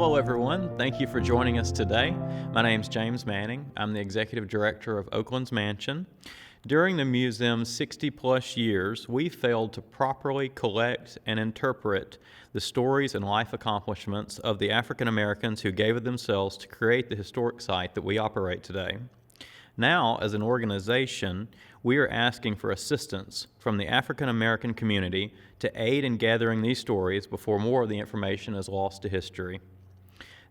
Hello everyone, thank you for joining us today. My name is James Manning. I'm the Executive Director of Oaklands Mansion. During the museum's 60-plus years, we failed to properly collect and interpret the stories and life accomplishments of the African Americans who gave of themselves to create the historic site that we operate today. Now, as an organization, we are asking for assistance from the African American community to aid in gathering these stories before more of the information is lost to history.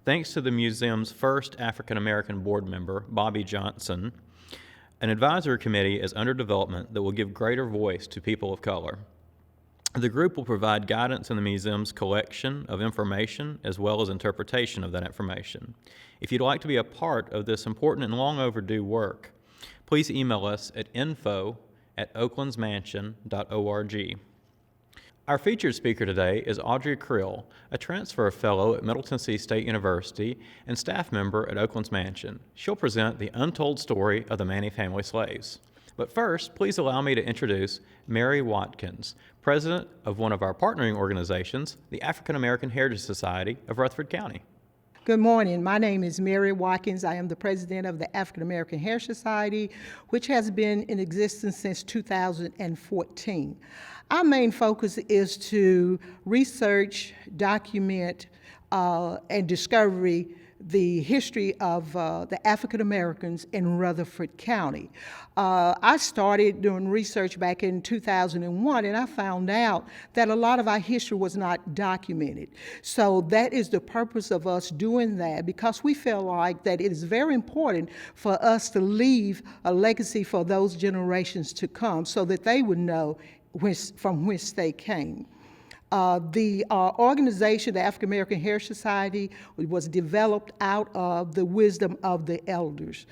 Thanks to the museum's first African American board member, Bobby Johnson, an advisory committee is under development that will give greater voice to people of color. The group will provide guidance in the museum's collection of information as well as interpretation of that information. If you'd like to be a part of this important and long overdue work, please email us at info@oaklandsmansion.org. Our featured speaker today is Audrey Creel, a transfer fellow at Middle Tennessee State University and staff member at Oaklands Mansion. She'll present the untold story of the Maney Family Slaves. But first, please allow me to introduce Mary Watkins, president of one of our partnering organizations, the African American Heritage Society of Rutherford County. Good morning. My name is Mary Watkins. I am the president of the African American Heritage Society, which has been in existence since 2014. Our main focus is to research, document, and discovery the history of the African Americans in Rutherford County. I started doing research back in 2001, and I found out that a lot of our history was not documented. So that is the purpose of us doing that, because we feel like that it is very important for us to leave a legacy for those generations to come so that they would know from which they came. The organization, the African American Heritage Society, was developed out of the Wisdom of the Elders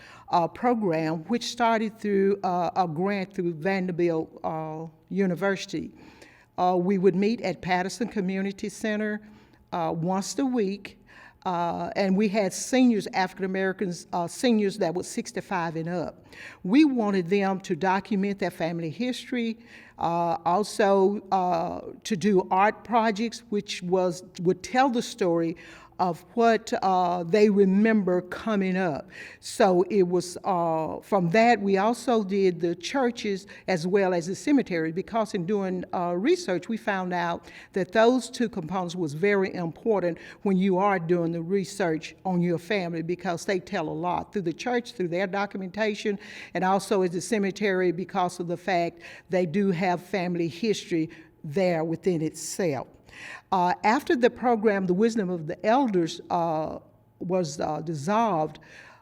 program, which started through a grant through Vanderbilt University. We would meet at Madison Community Center once a week, and we had seniors, African Americans, seniors that were 65 and up. We wanted them to document their family history, also to do art projects, which would tell the story of what they remember coming up. So it was from that we also did the churches as well as the cemetery, because in doing research we found out that those two components was very important when you are doing the research on your family, because they tell a lot through the church, through their documentation, and also as the cemetery because of the fact they do have family history there within itself. After the program, the Wisdom of the Elders was dissolved,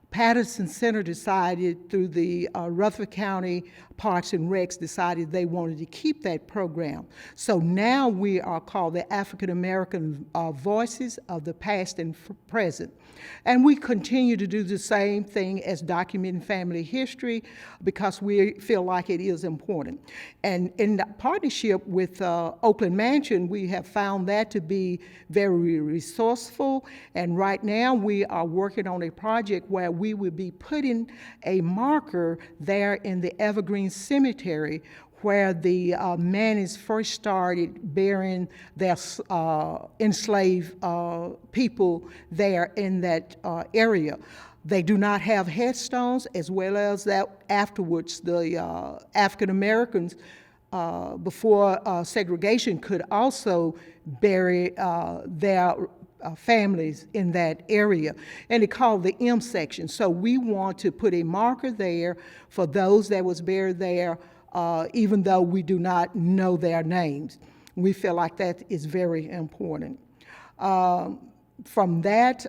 Patterson Center decided through the Rutherford County Parks and Recs decided they wanted to keep that program. So now we are called the African American Voices of the Past and Present. And we continue to do the same thing as documenting family history, because we feel like it is important. And in partnership with Oaklands Mansion, we have found that to be very resourceful. And right now we are working on a project where we will be putting a marker there in the Evergreen Cemetery, where the Maneys first started burying their enslaved people there in that area. They do not have headstones, as well as that afterwards the African Americans before segregation could also bury their families in that area, and it's called the M section. So we want to put a marker there for those that was buried there, even though we do not know their names. We feel like that is very important. From that,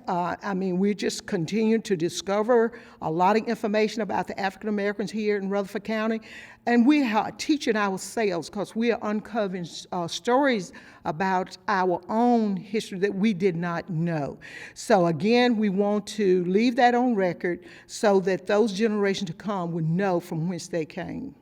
we just continue to discover a lot of information about the African Americans here in Rutherford County, and we are teaching ourselves, because we are uncovering stories about our own history that we did not know. So again, we want to leave that on record so that those generations to come would know from whence they came.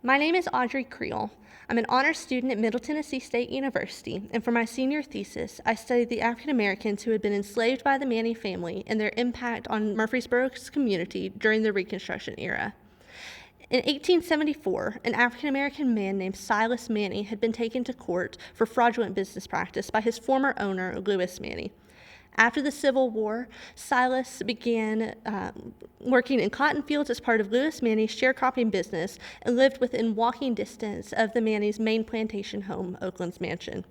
My name is Audrey Creel. I'm an honors student at Middle Tennessee State University, and for my senior thesis, I studied the African Americans who had been enslaved by the Maney family and their impact on Murfreesboro's community during the Reconstruction Era. In 1874, an African American man named Silas Maney had been taken to court for fraudulent business practice by his former owner, Lewis Maney. After the Civil War, Silas began working in cotton fields as part of Lewis Maney's sharecropping business and lived within walking distance of the Maney's main plantation home, Oaklands Mansion.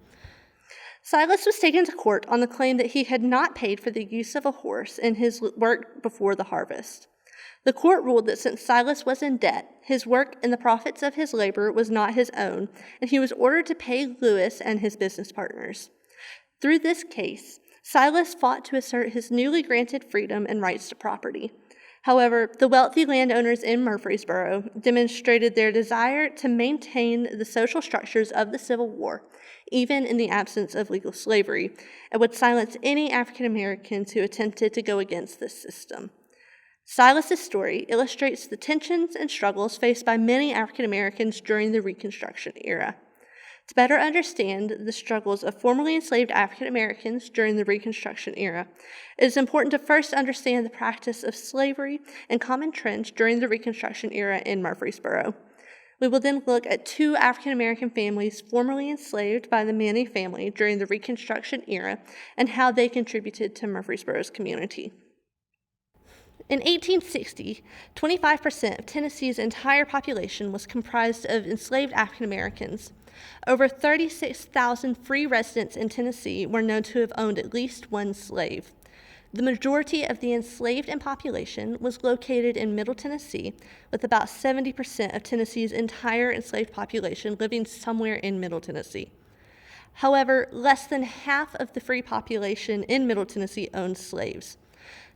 Silas was taken to court on the claim that he had not paid for the use of a horse in his work before the harvest. The court ruled that since Silas was in debt, his work and the profits of his labor was not his own, and he was ordered to pay Lewis and his business partners. Through this case, Silas fought to assert his newly granted freedom and rights to property. However, the wealthy landowners in Murfreesboro demonstrated their desire to maintain the social structures of the Civil War, even in the absence of legal slavery, and would silence any African Americans who attempted to go against this system. Silas's story illustrates the tensions and struggles faced by many African Americans during the Reconstruction era. To better understand the struggles of formerly enslaved African Americans during the Reconstruction era, it is important to first understand the practice of slavery and common trends during the Reconstruction era in Murfreesboro. We will then look at two African American families formerly enslaved by the Maney family during the Reconstruction era and how they contributed to Murfreesboro's community. In 1860, 25% of Tennessee's entire population was comprised of enslaved African Americans. Over 36,000 free residents in Tennessee were known to have owned at least one slave. The majority of the enslaved in population was located in Middle Tennessee, with about 70% of Tennessee's entire enslaved population living somewhere in Middle Tennessee. However, less than half of the free population in Middle Tennessee owned slaves.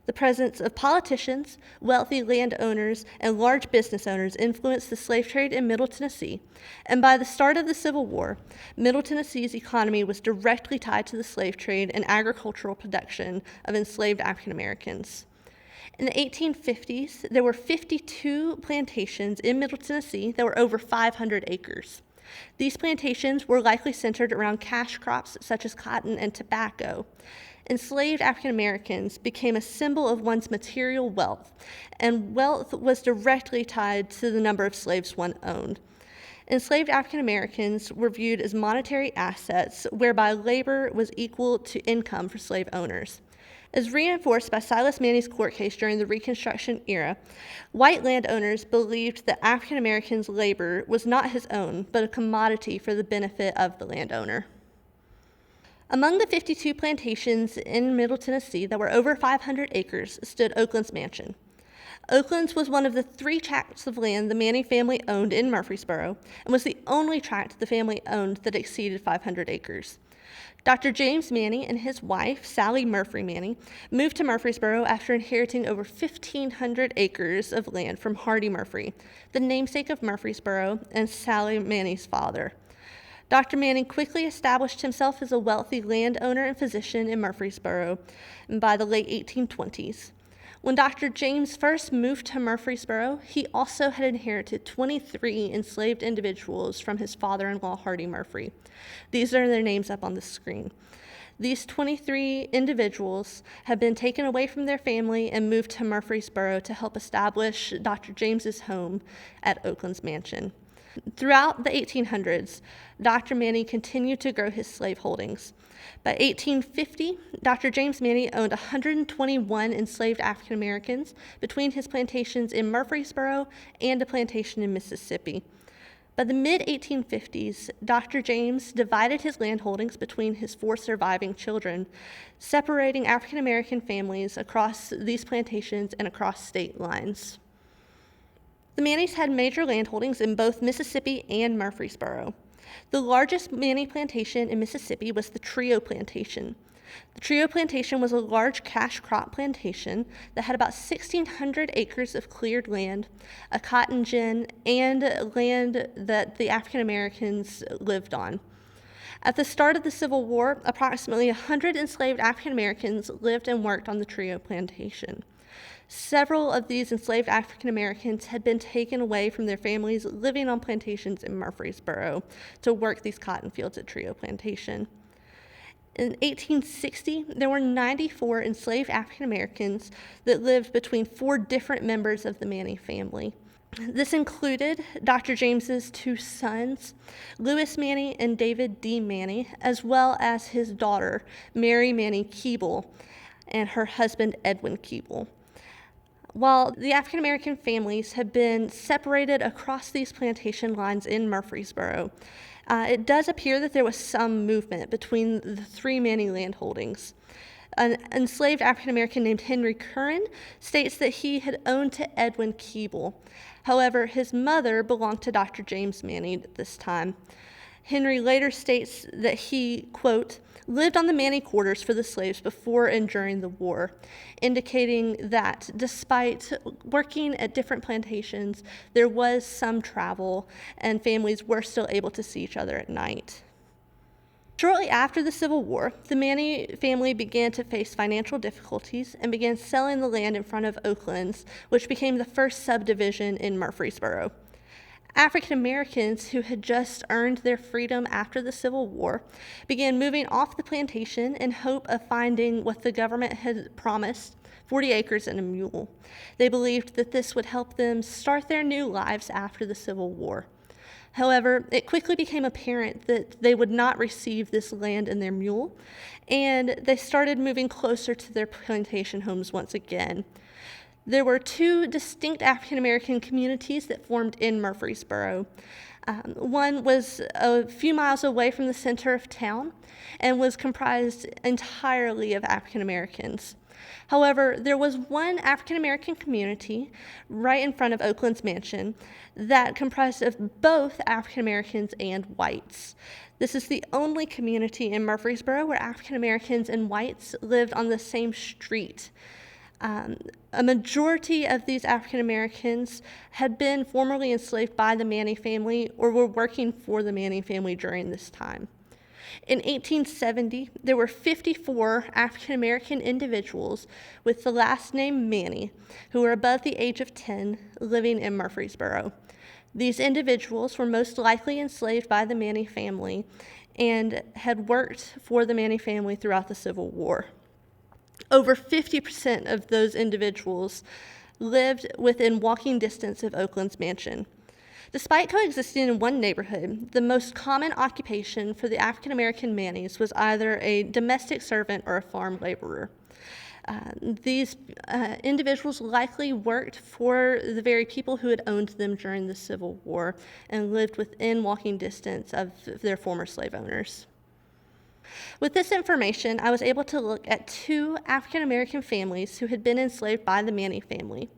The presence of politicians, wealthy landowners, and large business owners influenced the slave trade in Middle Tennessee, and by the start of the Civil War, Middle Tennessee's economy was directly tied to the slave trade and agricultural production of enslaved African Americans. In the 1850s, there were 52 plantations in Middle Tennessee that were over 500 acres. These plantations were likely centered around cash crops such as cotton and tobacco. Enslaved African Americans became a symbol of one's material wealth, and wealth was directly tied to the number of slaves one owned. Enslaved African Americans were viewed as monetary assets, whereby labor was equal to income for slave owners. As reinforced by Silas Maney's court case during the Reconstruction era, white landowners believed that African Americans' labor was not his own, but a commodity for the benefit of the landowner. Among the 52 plantations in Middle Tennessee that were over 500 acres stood Oaklands Mansion. Oaklands was one of the 3 tracts of land the Maney family owned in Murfreesboro and was the only tract the family owned that exceeded 500 acres. Dr. James Maney and his wife, Sally Murphy Maney, moved to Murfreesboro after inheriting over 1,500 acres of land from Hardy Murphy, the namesake of Murfreesboro and Sally Maney's father. Dr. Maney quickly established himself as a wealthy landowner and physician in Murfreesboro by the late 1820s. When Dr. James first moved to Murfreesboro, he also had inherited 23 enslaved individuals from his father-in-law, Hardy Murphy. These are their names up on the screen. These 23 individuals had been taken away from their family and moved to Murfreesboro to help establish Dr. James's home at Oaklands Mansion. Throughout the 1800s, Dr. Maney continued to grow his slave holdings. By 1850, Dr. James Maney owned 121 enslaved African Americans between his plantations in Murfreesboro and a plantation in Mississippi. By the mid-1850s, Dr. James divided his land holdings between his 4 surviving children, separating African American families across these plantations and across state lines. The Maneys had major land holdings in both Mississippi and Murfreesboro. The largest Maney plantation in Mississippi was the Creel Plantation. The Creel Plantation was a large cash crop plantation that had about 1,600 acres of cleared land, a cotton gin, and land that the African Americans lived on. At the start of the Civil War, approximately 100 enslaved African Americans lived and worked on the Creel Plantation. Several of these enslaved African Americans had been taken away from their families living on plantations in Murfreesboro to work these cotton fields at Creel Plantation. In 1860, there were 94 enslaved African Americans that lived between 4 different members of the Maney family. This included Dr. James's two sons, Lewis Maney and David D. Maney, as well as his daughter, Mary Maney Keeble, and her husband, Edwin Keeble. While the African American families had been separated across these plantation lines in Murfreesboro, it does appear that there was some movement between the three Maney landholdings. An enslaved African American named Henry Curran states that he had owned to Edwin Keeble. However, his mother belonged to Dr. James Maney at this time. Henry later states that he, quote, lived on the Maney quarters for the slaves before and during the war, indicating that despite working at different plantations, there was some travel and families were still able to see each other at night. Shortly after the Civil War, the Maney family began to face financial difficulties and began selling the land in front of Oaklands, which became the first subdivision in Murfreesboro. African Americans who had just earned their freedom after the Civil War began moving off the plantation in hope of finding what the government had promised, 40 acres and a mule. They believed that this would help them start their new lives after the Civil War. However, it quickly became apparent that they would not receive this land and their mule, and they started moving closer to their plantation homes once again. There were two distinct African American communities that formed in Murfreesboro. One was a few miles away from the center of town and was comprised entirely of African Americans. However, there was one African American community right in front of Oaklands Mansion that comprised of both African Americans and whites. This is the only community in Murfreesboro where African Americans and whites lived on the same street. A majority of these African Americans had been formerly enslaved by the Maney family or were working for the Maney family during this time. In 1870, there were 54 African American individuals with the last name Maney who were above the age of 10 living in Murfreesboro. These individuals were most likely enslaved by the Maney family and had worked for the Maney family throughout the Civil War. Over 50% of those individuals lived within walking distance of Oaklands Mansion. Despite coexisting in one neighborhood, the most common occupation for the African American Maneys was either a domestic servant or a farm laborer. These individuals likely worked for the very people who had owned them during the Civil War and lived within walking distance of their former slave owners. With this information, I was able to look at two African American families who had been enslaved by the Maney family.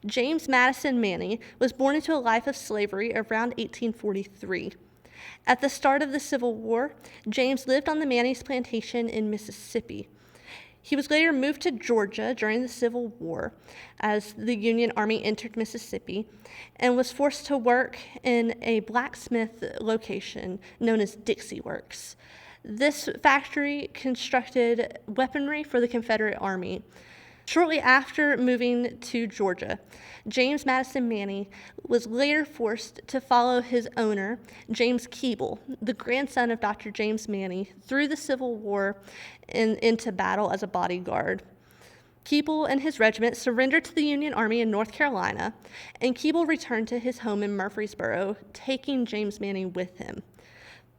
James Madison Maney was born into a life of slavery around 1843. At the start of the Civil War, James lived on the Maney's plantation in Mississippi. He was later moved to Georgia during the Civil War as the Union Army entered Mississippi and was forced to work in a blacksmith location known as Dixie Works. This factory constructed weaponry for the Confederate Army. Shortly after moving to Georgia, James Madison Maney was later forced to follow his owner, James Keeble, the grandson of Dr. James Maney, through the Civil War and into battle as a bodyguard. Keeble and his regiment surrendered to the Union Army in North Carolina, and Keeble returned to his home in Murfreesboro, taking James Maney with him.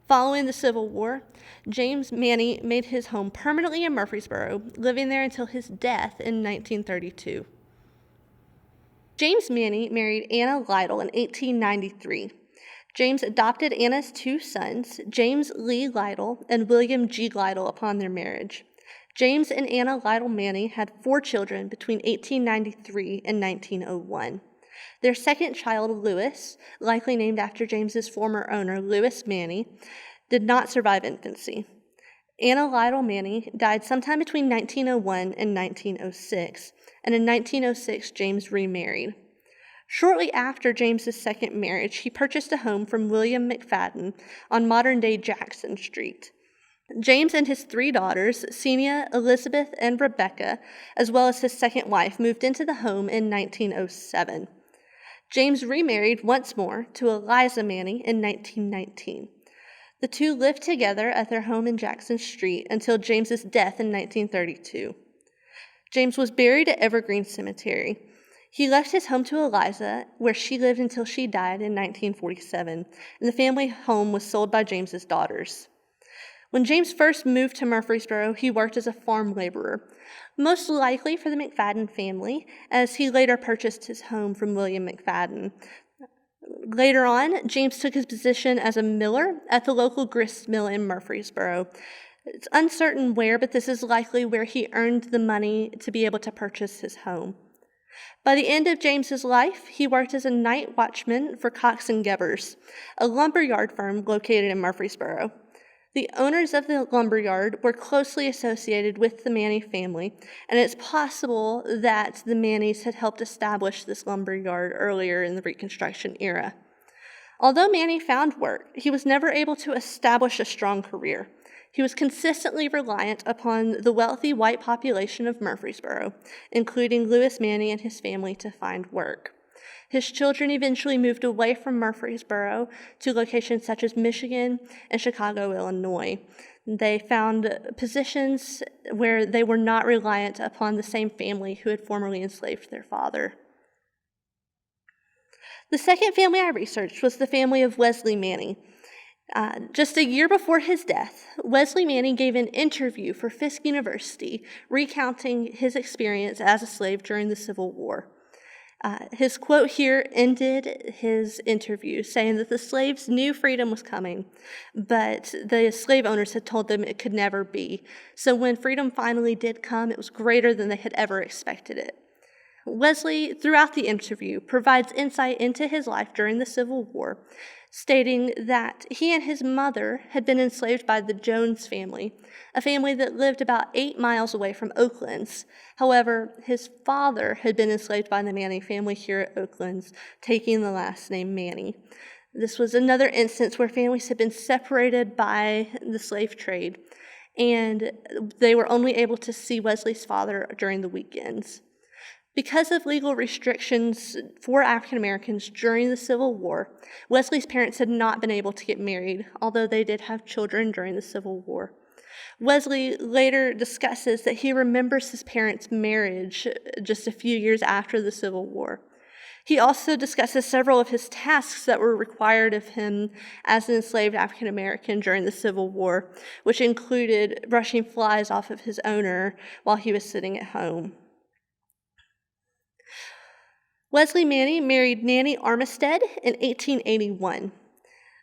Following the Civil War, James Maney made his home permanently in Murfreesboro, living there until his death in 1932. James Maney married Anna Lytle in 1893. James adopted Anna's two sons, James Lee Lytle and William G. Lytle, upon their marriage. James and Anna Lytle Maney had 4 children between 1893 and 1901. Their second child, Lewis, likely named after James's former owner, Lewis Maney, did not survive infancy. Anna Lytle Maney died sometime between 1901 and 1906, and in 1906, James remarried. Shortly after James's second marriage, he purchased a home from William McFadden on modern-day Jackson Street. James and his 3 daughters, Senia, Elizabeth, and Rebecca, as well as his second wife, moved into the home in 1907. James remarried once more to Eliza Maney in 1919. The two lived together at their home in Jackson Street until James's death in 1932. James was buried at Evergreen Cemetery. He left his home to Eliza, where she lived until she died in 1947, and the family home was sold by James's daughters. When James first moved to Murfreesboro, he worked as a farm laborer, most likely for the McFadden family, as he later purchased his home from William McFadden. Later on, James took his position as a miller at the local grist mill in Murfreesboro. It's uncertain where, but this is likely where he earned the money to be able to purchase his home. By the end of James's life, he worked as a night watchman for Cox and Gebbers, a lumberyard firm located in Murfreesboro. The owners of the lumberyard were closely associated with the Maney family, and it's possible that the Maneys had helped establish this lumberyard earlier in the Reconstruction era. Although Maney found work, he was never able to establish a strong career. He was consistently reliant upon the wealthy white population of Murfreesboro, including Lewis Maney and his family, to find work. His children eventually moved away from Murfreesboro to locations such as Michigan and Chicago, Illinois. They found positions where they were not reliant upon the same family who had formerly enslaved their father. The second family I researched was the family of Wesley Maney. Just a year before his death, Wesley Maney gave an interview for Fisk University recounting his experience as a slave during the Civil War. His quote here ended his interview, saying that the slaves knew freedom was coming, but the slave owners had told them it could never be. So when freedom finally did come, it was greater than they had ever expected it. Wesley, throughout the interview, provides insight into his life during the Civil War, stating that he and his mother had been enslaved by the Jones family, a family that lived about 8 miles away from Oaklands. However, his father had been enslaved by the Maney family here at Oaklands, taking the last name Maney. This was another instance where families had been separated by the slave trade, and they were only able to see Wesley's father during the weekends. Because of legal restrictions for African Americans during the Civil War, Wesley's parents had not been able to get married, although they did have children during the Civil War. Wesley later discusses that he remembers his parents' marriage just a few years after the Civil War. He also discusses several of his tasks that were required of him as an enslaved African American during the Civil War, which included brushing flies off of his owner while he was sitting at home. Wesley Maney married Nanny Armistead in 1881.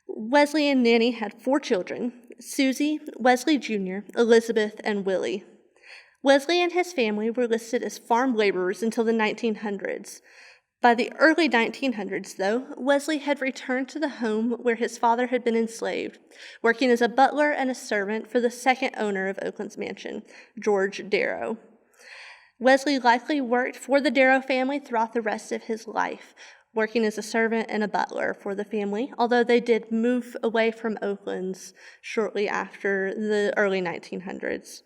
Wesley and Nanny had 4 children: Susie, Wesley Jr., Elizabeth, and Willie. Wesley and his family were listed as farm laborers until the 1900s. By the early 1900s, though, Wesley had returned to the home where his father had been enslaved, working as a butler and a servant for the second owner of Oaklands Mansion, George Darrow. Wesley likely worked for the Darrow family throughout the rest of his life, working as a servant and a butler for the family, although they did move away from Oaklands shortly after the early 1900s.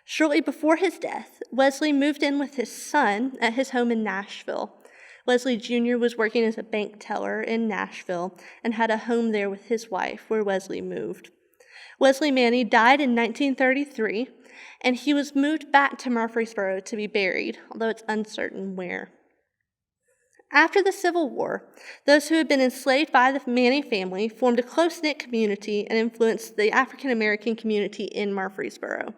Shortly before his death, Wesley moved in with his son at his home in Nashville. Wesley Jr. was working as a bank teller in Nashville and had a home there with his wife, where Wesley moved. Wesley Maney died in 1933, and he was moved back to Murfreesboro to be buried, although it's uncertain where. After the Civil War, those who had been enslaved by the Maney family formed a close-knit community and influenced the African American community in Murfreesboro.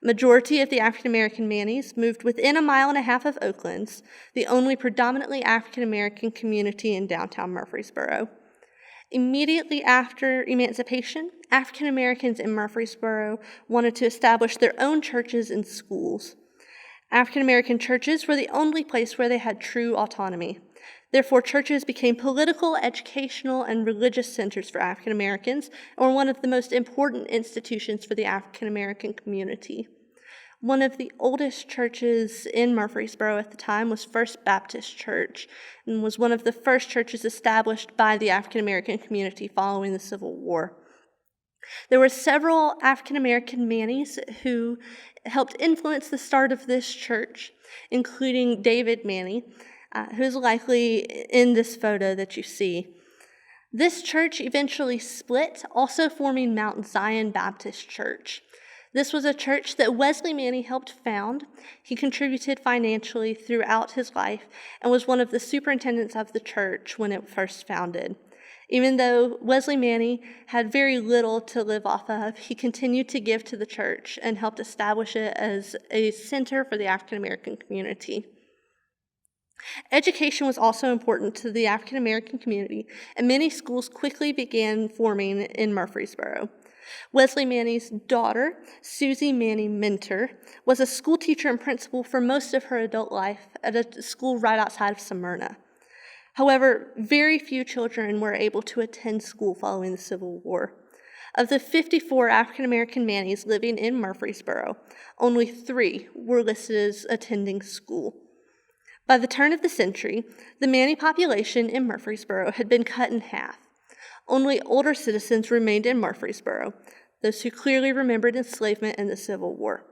Majority of the African American Maneys moved within 1.5 miles of Oaklands, the only predominantly African American community in downtown Murfreesboro. Immediately after emancipation, African Americans in Murfreesboro wanted to establish their own churches and schools. African American churches were the only place where they had true autonomy. Therefore, churches became political, educational, and religious centers for African Americans, and were one of the most important institutions for the African American community. One of the oldest churches in Murfreesboro at the time was First Baptist Church, and was one of the first churches established by the African American community following the Civil War. There were several African American Maneys who helped influence the start of this church, including David Maney, who is likely in this photo that you see. This church eventually split, also forming Mount Zion Baptist Church. This was a church that Wesley Maney helped found. He contributed financially throughout his life and was one of the superintendents of the church when it first founded. Even though Wesley Maney had very little to live off of, he continued to give to the church and helped establish it as a center for the African American community. Education was also important to the African American community, and many schools quickly began forming in Murfreesboro. Wesley Maney's daughter, Susie Maney Minter, was a school teacher and principal for most of her adult life at a school right outside of Smyrna. However, very few children were able to attend school following the Civil War. Of the 54 African American Maneys living in Murfreesboro, only 3 were listed as attending school. By the turn of the century, the Maney population in Murfreesboro had been cut in half. Only older citizens remained in Murfreesboro, those who clearly remembered enslavement and the Civil War.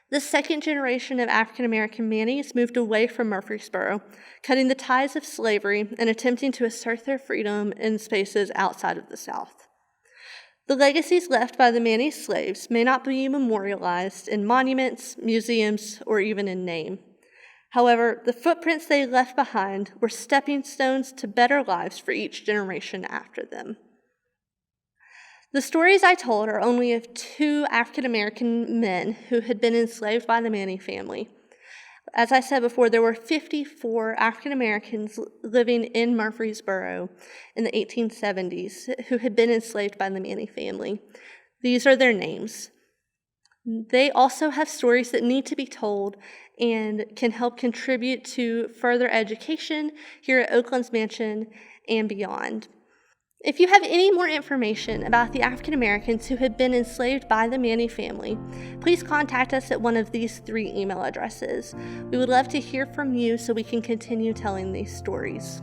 The second generation of African American Maneys moved away from Murfreesboro, cutting the ties of slavery and attempting to assert their freedom in spaces outside of the South. The legacies left by the Maney slaves may not be memorialized in monuments, museums, or even in name. However, the footprints they left behind were stepping stones to better lives for each generation after them. The stories I told are only of 2 African American men who had been enslaved by the Maney family. As I said before, there were 54 African Americans living in Murfreesboro in the 1870s who had been enslaved by the Maney family. These are their names. They also have stories that need to be told and can help contribute to further education here at Oaklands Mansion and beyond. If you have any more information about the African Americans who had been enslaved by the Maney family, please contact us at one of these 3 email addresses. We would love to hear from you so we can continue telling these stories.